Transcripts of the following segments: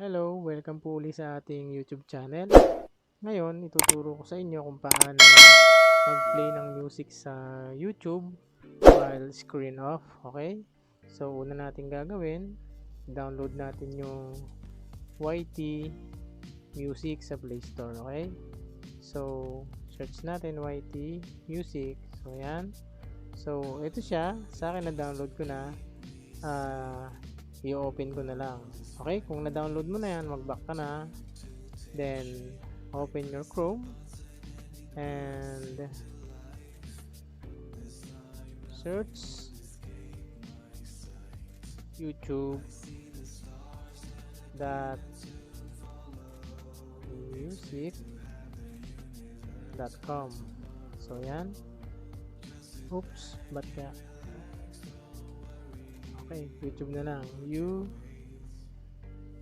Hello, welcome po ulit sa ating YouTube channel. Ngayon, ituturo ko sa inyo kung paano mag-play ng music sa YouTube while screen off. Okay? So, una natin gagawin, download natin yung YT Music sa Play Store. Okay? So, search natin YT Music. So, yan. So, ito siya. Sa akin na-download ko na. I-open ko na lang. Okay, kung na-download mo na yan, mag-back ka na, then open your Chrome and search youtube.music.com. So yan. Oops, ba't ka? Okay, YouTube na lang.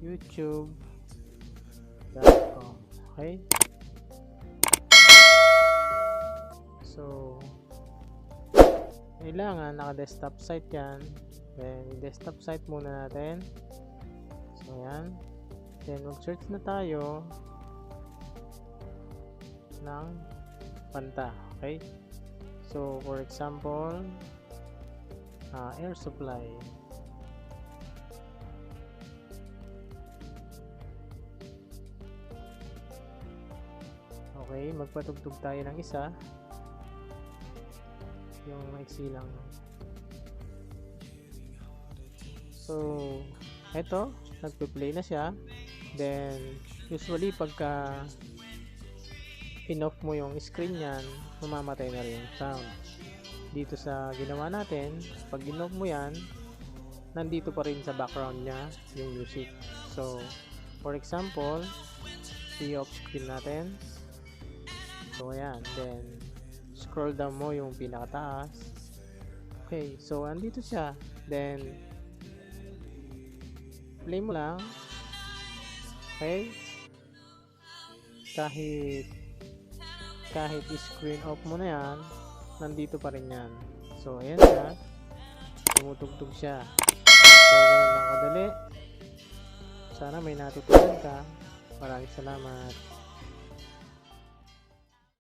youtube.com. Okay? So, kailangan naka-desktop site yan. Then, desktop site muna natin. So, yan. Then, mag-search na tayo ng kanta. Okay? So, for example, air supply. Okay, magpatugtog tayo ng isa. Yung maiksi lang. So, eto, nagpe-play na siya. Then, usually pagka in-off mo yung screen yan, mamamatay na rin yung sound. Dito sa ginawa natin, pag in-off mo yan, nandito pa rin sa background niya yung music. So, for example, i-off screen natin. So, ayan. Then, scroll down mo yung pinakataas. Okay. So, andito siya. Then, play mo lang. Okay. Kahit screen off mo na yan, nandito pa rin yan. So, ayan siya. Tumutugtog siya. So, ganun lang kadali. Sana may natutunan ka. Maraming salamat.